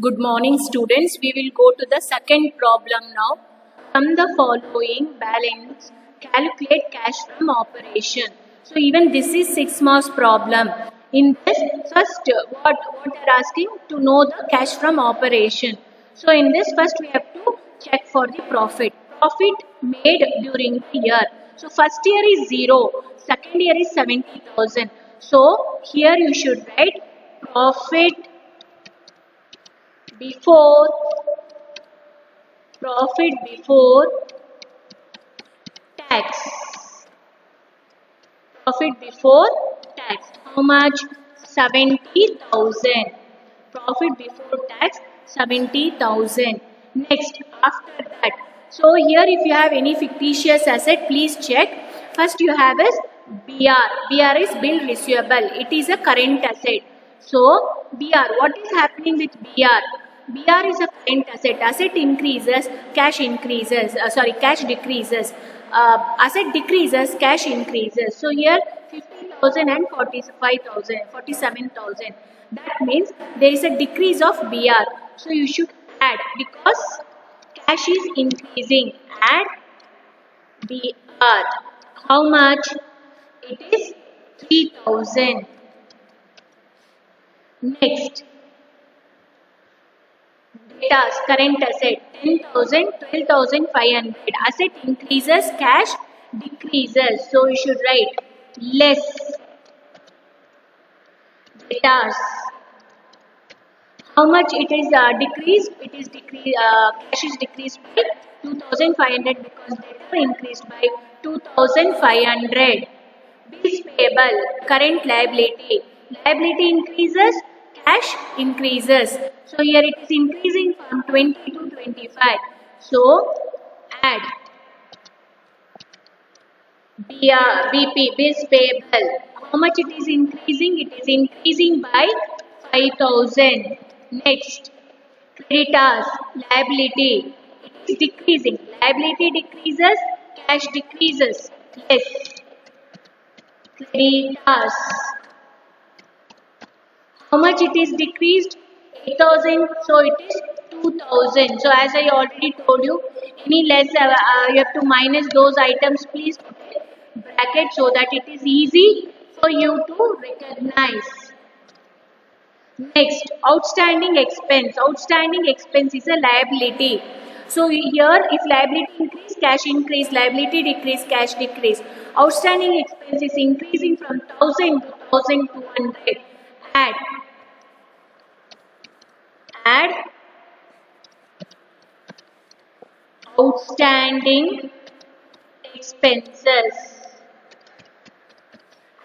Good morning, students. We will go to the second problem now. From the following balance, calculate cash from operation. So even this is 6 marks problem. In this, first what they are asking to know the cash from operation. So in this, first we have to check for the profit. Profit made during the year. So first year is 0, second year is 70,000. So here you should write profit before tax. Profit before tax. How much? 70,000. Profit before tax 70,000. Next, after that. So here if you have any fictitious asset, please check. First you have is BR. BR is bill receivable. It is a current asset. So BR, what is happening with BR? BR is a current asset. Asset increases, cash increases. Cash decreases. Asset decreases, cash increases. So here 50,000 and 45,000, 47,000. That means there is a decrease of BR. So you should add because cash is increasing. Add BR. How much? It is 3,000. Next, debtors, current asset 10,000, 12,500. Asset increases, cash decreases. So you should write less debtors. How much it is decreased? It is decreased. Cash is decreased by 2,500 because debtor increased by 2,500. Bills payable, current liability. Liability increases, cash increases. So here it is increasing from 20 to 25. So add BP, bills payable. How much it is increasing? It is increasing by 5,000. Next, creditors, liability. It is decreasing. Liability decreases, cash decreases. Yes. Creditors. How much it is decreased? 8,000. So it is 2,000. So as I already told you, any less you have to minus those items. Please put a bracket so that it is easy for you to recognize. Next, outstanding expense. Outstanding expense is a liability. So here, if liability increase, cash increase, liability decrease, cash decrease. Outstanding expense is increasing from 1,000 to 1,200. Add outstanding expenses.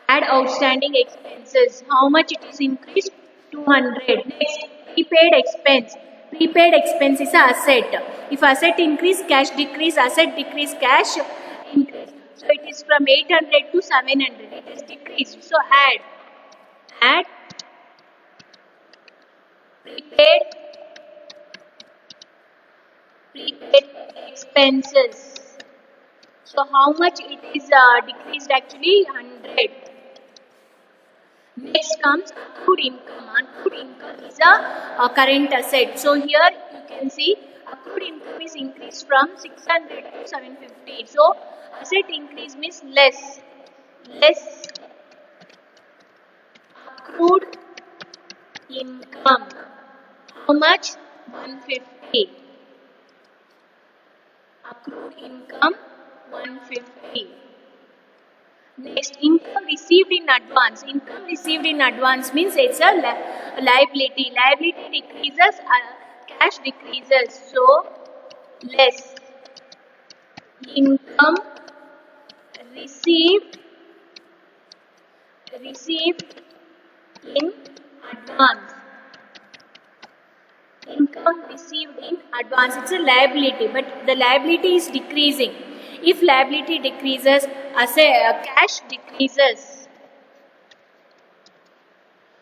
Add outstanding expenses. How much it is increased? 200. Next, prepaid expense. Prepaid expense is a asset. If asset increase, cash decrease, asset decrease, cash increase. So it is from 800 to 700. It is decreased. So add prepaid expenses. So how much it is decreased actually? 100. Next comes accrued income. Accrued income is a current asset. So here you can see accrued income is increased from 600 to 750. So asset increase means less accrued income. How much? 150. Accrued income 150. Next, income received in advance. Income received in advance means it's a liability. Liability decreases, cash decreases. So, less. Income received in advance. Income received in advance. It's a liability, but the liability is decreasing. If liability decreases, cash decreases.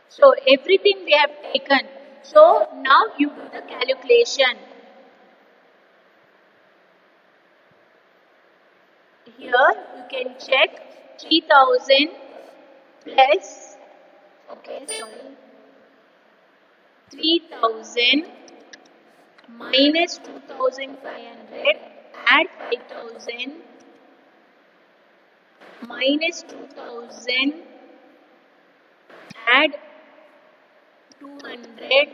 So everything we have taken. So now you do the calculation. Here you can check 3,000 plus 3,000 minus 2500, add 5000, minus 2000, add 200,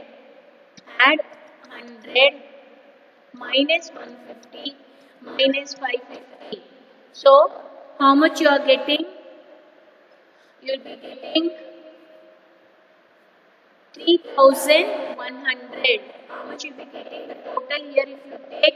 add 100, minus 150, minus 550. So, how much you are getting? You will be getting 3100. How much you will be getting? The total here, if you take,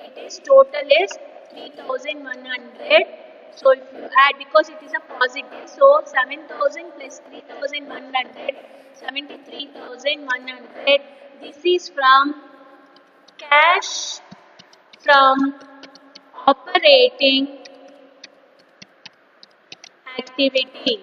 it is total is 3100. So if you add, because it is a positive, so 7000 plus 3100, 73,100. This is from cash from operating activity.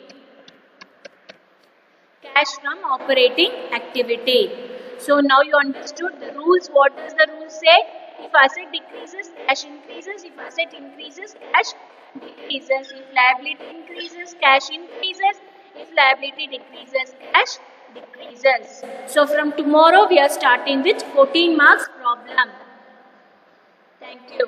Cash from operating activity. So now you understood the rules. What does the rule say? If asset decreases, cash increases. If asset increases, cash decreases. If liability increases, cash increases. If liability decreases, cash decreases. So from tomorrow we are starting with 14 marks problem. Thank you.